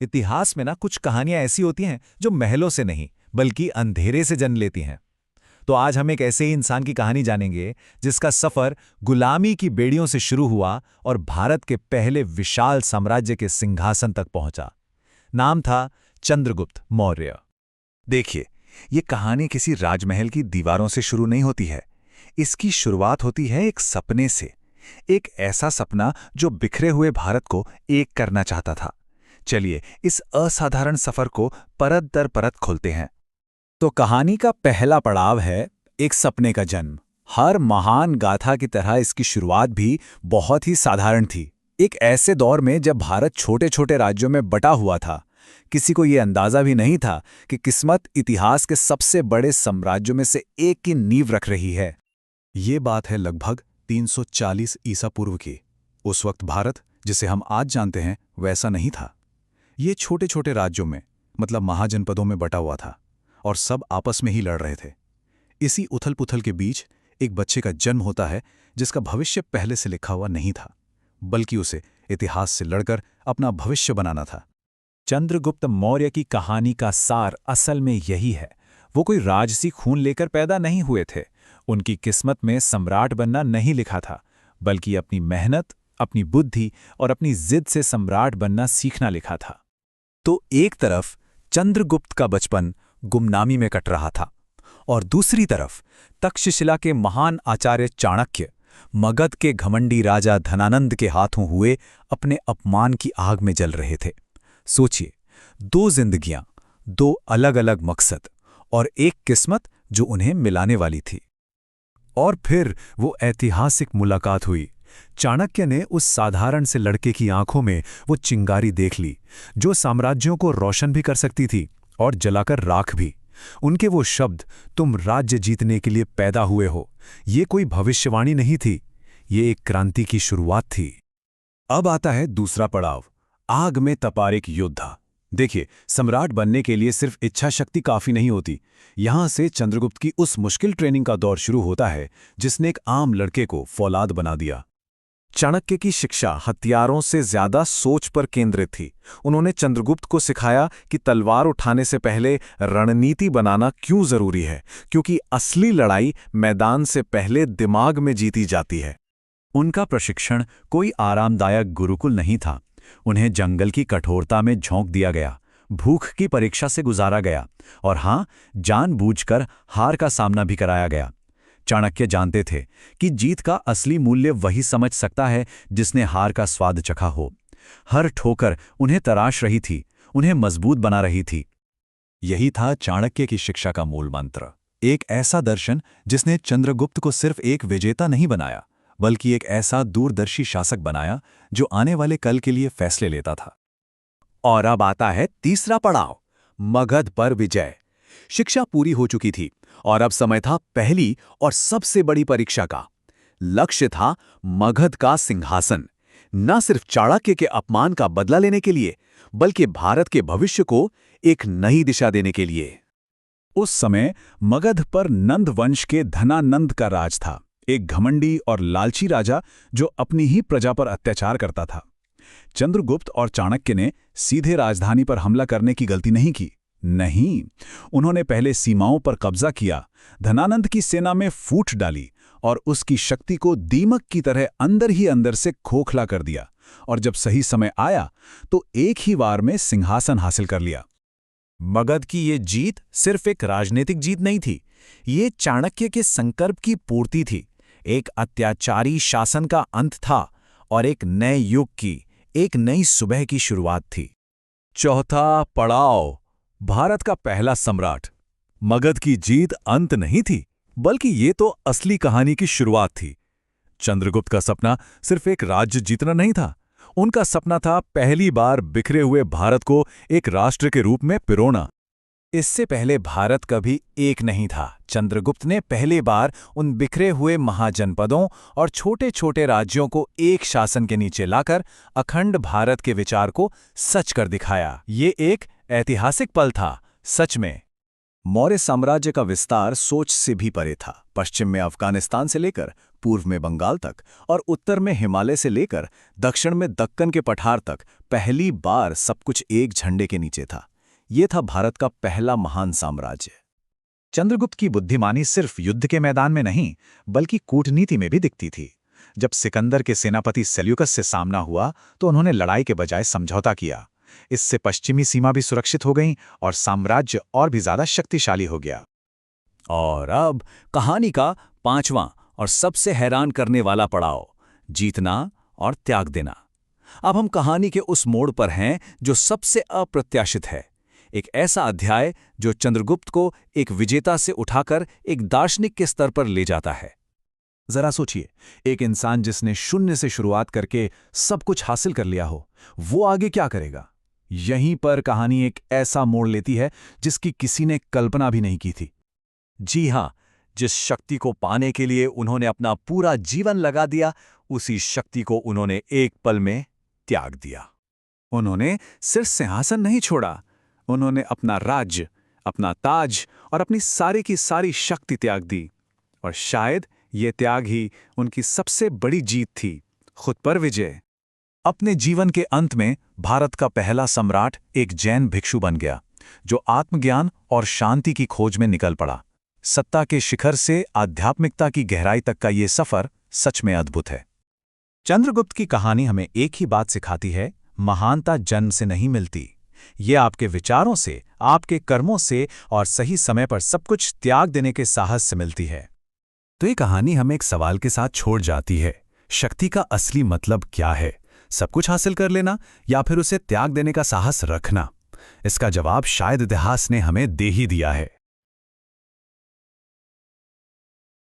इतिहास में ना कुछ कहानियां ऐसी होती हैं जो महलों से नहीं बल्कि अंधेरे से जन्म लेती हैं। तो आज हम एक ऐसे ही इंसान की कहानी जानेंगे जिसका सफर गुलामी की बेड़ियों से शुरू हुआ और भारत के पहले विशाल साम्राज्य के सिंहासन तक पहुंचा। नाम था चंद्रगुप्त मौर्य। देखिए, ये कहानी किसी राजमहल की दीवारों से शुरू नहीं होती है। इसकी शुरुआत होती है एक सपने से। एक ऐसा सपना जो बिखरे हुए भारत को एक करना चाहता था। चलिए इस असाधारण सफर को परत दर परत खोलते हैं। तो कहानी का पहला पड़ाव है एक सपने का जन्म। हर महान गाथा की तरह इसकी शुरुआत भी बहुत ही साधारण थी। एक ऐसे दौर में जब भारत छोटे छोटे राज्यों में बटा हुआ था। किसी को यह अंदाजा भी नहीं था कि किस्मत इतिहास के सबसे बड़े साम्राज्यों में से एक की नींव रख रही है। ये बात है लगभग 340 ईसा पूर्व की। उस वक्त भारत जिसे हम आज जानते हैं वैसा नहीं था। ये छोटे छोटे राज्यों में मतलब महाजनपदों में बटा हुआ था और सब आपस में ही लड़ रहे थे। इसी उथल पुथल के बीच एक बच्चे का जन्म होता है जिसका भविष्य पहले से लिखा हुआ नहीं था, बल्कि उसे इतिहास से लड़कर अपना भविष्य बनाना था। चंद्रगुप्त मौर्य की कहानी का सार असल में यही है। वो कोई राजसी खून लेकर पैदा नहीं हुए थे। उनकी किस्मत में सम्राट बनना नहीं लिखा था, बल्कि अपनी मेहनत, अपनी बुद्धि और अपनी जिद से सम्राट बनना सीखना लिखा था। तो एक तरफ चंद्रगुप्त का बचपन गुमनामी में कट रहा था और दूसरी तरफ तक्षशिला के महान आचार्य चाणक्य मगध के घमंडी राजा धनानंद के हाथों हुए अपने अपमान की आग में जल रहे थे। सोचिए, दो जिंदगियां, दो अलग अलग मकसद और एक किस्मत जो उन्हें मिलाने वाली थी। और फिर वो ऐतिहासिक मुलाकात हुई। चाणक्य ने उस साधारण से लड़के की आंखों में वो चिंगारी देख ली जो साम्राज्यों को रोशन भी कर सकती थी और जलाकर राख भी। उनके वो शब्द, तुम राज्य जीतने के लिए पैदा हुए हो, ये कोई भविष्यवाणी नहीं थी, ये एक क्रांति की शुरुआत थी। अब आता है दूसरा पड़ाव, आग में तपारिक युद्ध। देखिए, सम्राट बनने के लिए सिर्फ इच्छा शक्ति काफी नहीं होती। यहां से चंद्रगुप्त की उस मुश्किल ट्रेनिंग का दौर शुरू होता है जिसने एक आम लड़के को फौलाद बना दिया। चाणक्य की शिक्षा हथियारों से ज्यादा सोच पर केंद्रित थी। उन्होंने चंद्रगुप्त को सिखाया कि तलवार उठाने से पहले रणनीति बनाना क्यों जरूरी है, क्योंकि असली लड़ाई मैदान से पहले दिमाग में जीती जाती है। उनका प्रशिक्षण कोई आरामदायक गुरुकुल नहीं था। उन्हें जंगल की कठोरता में झोंक दिया गया, भूख की परीक्षा से गुजारा गया और हां, जानबूझकर हार का सामना भी कराया गया। चाणक्य जानते थे कि जीत का असली मूल्य वही समझ सकता है जिसने हार का स्वाद चखा हो। हर ठोकर उन्हें तराश रही थी, उन्हें मजबूत बना रही थी। यही था चाणक्य की शिक्षा का मूल मंत्र, एक ऐसा दर्शन जिसने चंद्रगुप्त को सिर्फ एक विजेता नहीं बनाया, बल्कि एक ऐसा दूरदर्शी शासक बनाया जो आने वाले कल के लिए फैसले लेता था। और अब आता है तीसरा पड़ाव, मगध पर विजय। शिक्षा पूरी हो चुकी थी और अब समय था पहली और सबसे बड़ी परीक्षा का। लक्ष्य था मगध का सिंहासन, न सिर्फ चाणक्य के अपमान का बदला लेने के लिए, बल्कि भारत के भविष्य को एक नई दिशा देने के लिए। उस समय मगध पर नंद वंश के धनानंद का राज था, एक घमंडी और लालची राजा जो अपनी ही प्रजा पर अत्याचार करता था। चंद्रगुप्त और चाणक्य ने सीधे राजधानी पर हमला करने की गलती नहीं की। नहीं, उन्होंने पहले सीमाओं पर कब्जा किया, धनानंद की सेना में फूट डाली और उसकी शक्ति को दीमक की तरह अंदर ही अंदर से खोखला कर दिया। और जब सही समय आया तो एक ही वार में सिंहासन हासिल कर लिया। मगध की ये जीत सिर्फ एक राजनीतिक जीत नहीं थी, ये चाणक्य के संकल्प की पूर्ति थी। एक अत्याचारी शासन का अंत था और एक नए युग की, एक नई सुबह की शुरुआत थी। चौथा पड़ाव, भारत का पहला सम्राट। मगध की जीत अंत नहीं थी, बल्कि ये तो असली कहानी की शुरुआत थी। चंद्रगुप्त का सपना सिर्फ एक राज्य जीतना नहीं था, उनका सपना था पहली बार बिखरे हुए भारत को एक राष्ट्र के रूप में पिरोना। इससे पहले भारत कभी एक नहीं था। चंद्रगुप्त ने पहली बार उन बिखरे हुए महाजनपदों और छोटे छोटे राज्यों को एक शासन के नीचे लाकर अखंड भारत के विचार को सच कर दिखाया। ये एक ऐतिहासिक पल था, सच में। मौर्य साम्राज्य का विस्तार सोच से भी परे था। पश्चिम में अफगानिस्तान से लेकर पूर्व में बंगाल तक और उत्तर में हिमालय से लेकर दक्षिण में दक्कन के पठार तक पहली बार सब कुछ एक झंडे के नीचे था। ये था भारत का पहला महान साम्राज्य। चंद्रगुप्त की बुद्धिमानी सिर्फ युद्ध के मैदान में नहीं, बल्कि कूटनीति में भी दिखती थी। जब सिकंदर के सेनापति सेल्यूकस से सामना हुआ तो उन्होंने लड़ाई के बजाय समझौता किया। इससे पश्चिमी सीमा भी सुरक्षित हो गई और साम्राज्य और भी ज्यादा शक्तिशाली हो गया। और अब कहानी का 5वां और सबसे हैरान करने वाला पड़ाव, जीतना और त्याग देना। अब हम कहानी के उस मोड़ पर हैं जो सबसे अप्रत्याशित है। एक ऐसा अध्याय जो चंद्रगुप्त को एक विजेता से उठाकर एक दार्शनिक के स्तर पर ले जाता है। जरा सोचिए, एक इंसान जिसने शून्य से शुरुआत करके सब कुछ हासिल कर लिया हो, वो आगे क्या करेगा? यहीं पर कहानी एक ऐसा मोड़ लेती है जिसकी किसी ने कल्पना भी नहीं की थी। जी हां, जिस शक्ति को पाने के लिए उन्होंने अपना पूरा जीवन लगा दिया, उसी शक्ति को उन्होंने एक पल में त्याग दिया। उन्होंने सिर्फ सिंहासन नहीं छोड़ा, उन्होंने अपना राज्य, अपना ताज और अपनी सारी की सारी शक्ति त्याग दी। और शायद ये त्याग ही उनकी सबसे बड़ी जीत थी, खुद पर विजय। अपने जीवन के अंत में भारत का पहला सम्राट एक जैन भिक्षु बन गया, जो आत्मज्ञान और शांति की खोज में निकल पड़ा। सत्ता के शिखर से आध्यात्मिकता की गहराई तक का ये सफर सच में अद्भुत है। चंद्रगुप्त की कहानी हमें एक ही बात सिखाती है, महानता जन्म से नहीं मिलती। ये आपके विचारों से, आपके कर्मों से और सही समय पर सब कुछ त्याग देने के साहस से मिलती है। तो ये कहानी हमें एक सवाल के साथ छोड़ जाती है, शक्ति का असली मतलब क्या है? सब कुछ हासिल कर लेना या फिर उसे त्याग देने का साहस रखना? इसका जवाब शायद इतिहास ने हमें दे ही दिया है।